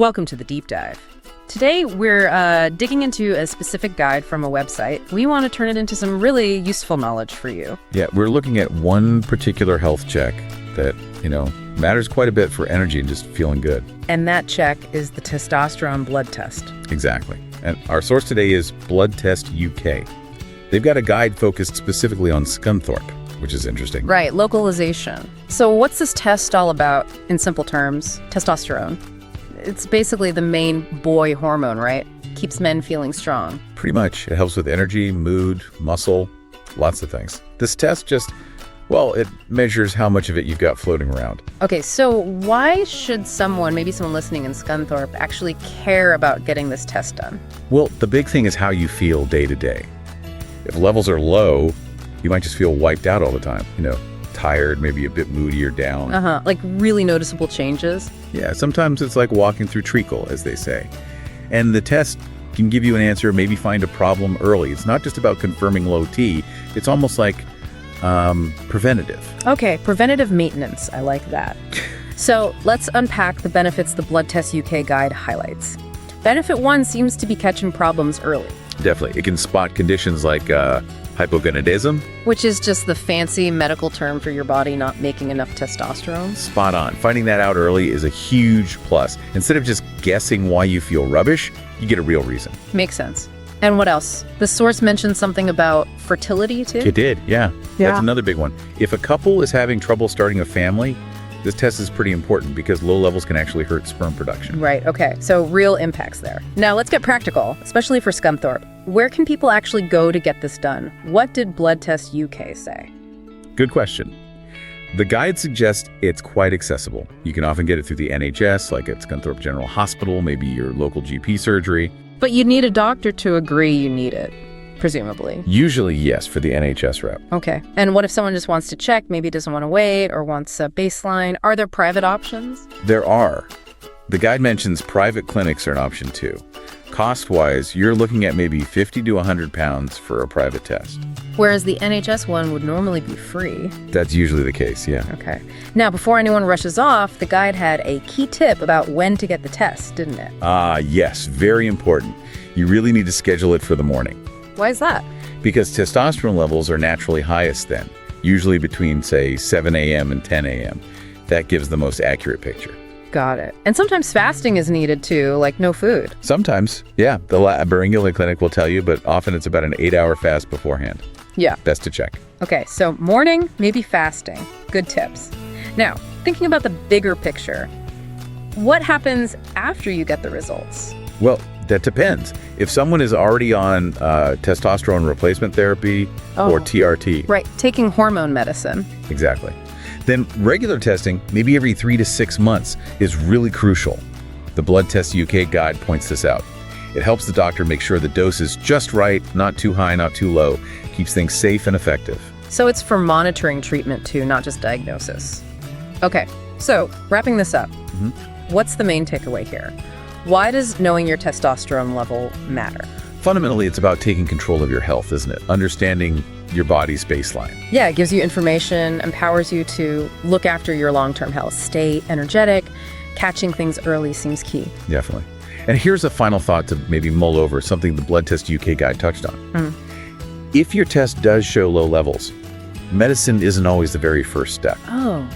Welcome to the deep dive. Today, we're digging into a specific guide from a website. We want to turn it into some really useful knowledge for you. Yeah, we're looking at one particular health check that, matters quite a bit for energy and just feeling good. And that check is the testosterone blood test. Exactly. And our source today is Blood Test UK. They've got a guide focused specifically on Scunthorpe, which is interesting. Right, localization. So what's this test all about in simple terms? Testosterone. It's basically the main boy hormone, right? Keeps men feeling strong. Pretty much. It helps with energy, mood, muscle, lots of things. This test it measures how much of it you've got floating around. Okay, so why should maybe someone listening in Scunthorpe, actually care about getting this test done? Well, the big thing is how you feel day to day. If levels are low, you might just feel wiped out all the time. Tired, maybe a bit moody or down. Like really noticeable changes? Yeah, sometimes it's like walking through treacle, as they say. And the test can give you an answer, maybe find a problem early. It's not just about confirming low T. It's almost like preventative. Okay, preventative maintenance. I like that. So let's unpack the benefits the Blood Test UK guide highlights. Benefit 1 seems to be catching problems early. Definitely. It can spot conditions like hypogonadism. Which is just the fancy medical term for your body not making enough testosterone. Spot on. Finding that out early is a huge plus. Instead of just guessing why you feel rubbish, you get a real reason. Makes sense. And what else? The source mentioned something about fertility too? It did, yeah. That's another big one. If a couple is having trouble starting a family, this test is pretty important because low levels can actually hurt sperm production. Right, okay. So real impacts there. Now let's get practical, especially for Scunthorpe. Where can people actually go to get this done? What did Blood Test UK say? Good question. The guide suggests it's quite accessible. You can often get it through the NHS, like at Scunthorpe General Hospital, maybe your local GP surgery. But you'd need a doctor to agree you need it, presumably. Usually, yes, for the NHS rep. Okay. And what if someone just wants to check, maybe doesn't want to wait, or wants a baseline? Are there private options? There are. The guide mentions private clinics are an option too. Cost-wise, you're looking at maybe 50 to 100 pounds for a private test. Whereas the NHS one would normally be free. That's usually the case, yeah. Okay. Now, before anyone rushes off, the guide had a key tip about when to get the test, didn't it? Yes, very important. You really need to schedule it for the morning. Why is that? Because testosterone levels are naturally highest then, usually between, say, 7 a.m. and 10 a.m. That gives the most accurate picture. Got it. And sometimes fasting is needed too, like no food. Sometimes, yeah. The Baringula Clinic will tell you, but often it's about an 8-hour fast beforehand. Yeah. Best to check. Okay, so morning, maybe fasting. Good tips. Now, thinking about the bigger picture, what happens after you get the results? Well, that depends. If someone is already on testosterone replacement therapy or TRT. Right, taking hormone medicine. Exactly. Then regular testing, maybe every 3 to 6 months, is really crucial. The Blood Test UK guide points this out. It helps the doctor make sure the dose is just right, not too high, not too low. Keeps things safe and effective. So it's for monitoring treatment too, not just diagnosis. Okay, so wrapping this up, what's the main takeaway here? Why does knowing your testosterone level matter? Fundamentally, it's about taking control of your health, isn't it? Understanding your body's baseline. Yeah, it gives you information, empowers you to look after your long-term health. Stay energetic. Catching things early seems key. Definitely. And here's a final thought to maybe mull over, something the Blood Test UK guide touched on. If your test does show low levels, medicine isn't always the very first step. Oh,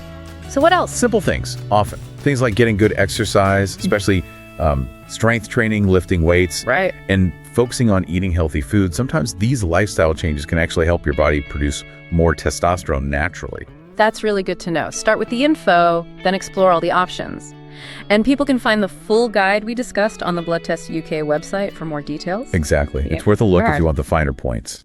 so what else? Simple things, often. Things like getting good exercise, especially strength training, lifting weights, right, and focusing on eating healthy food. Sometimes these lifestyle changes can actually help your body produce more testosterone naturally. That's really good to know. Start with the info, then explore all the options. And people can find the full guide we discussed on the Blood Test UK website for more details. Exactly. Yeah. It's worth a look if you want the finer points.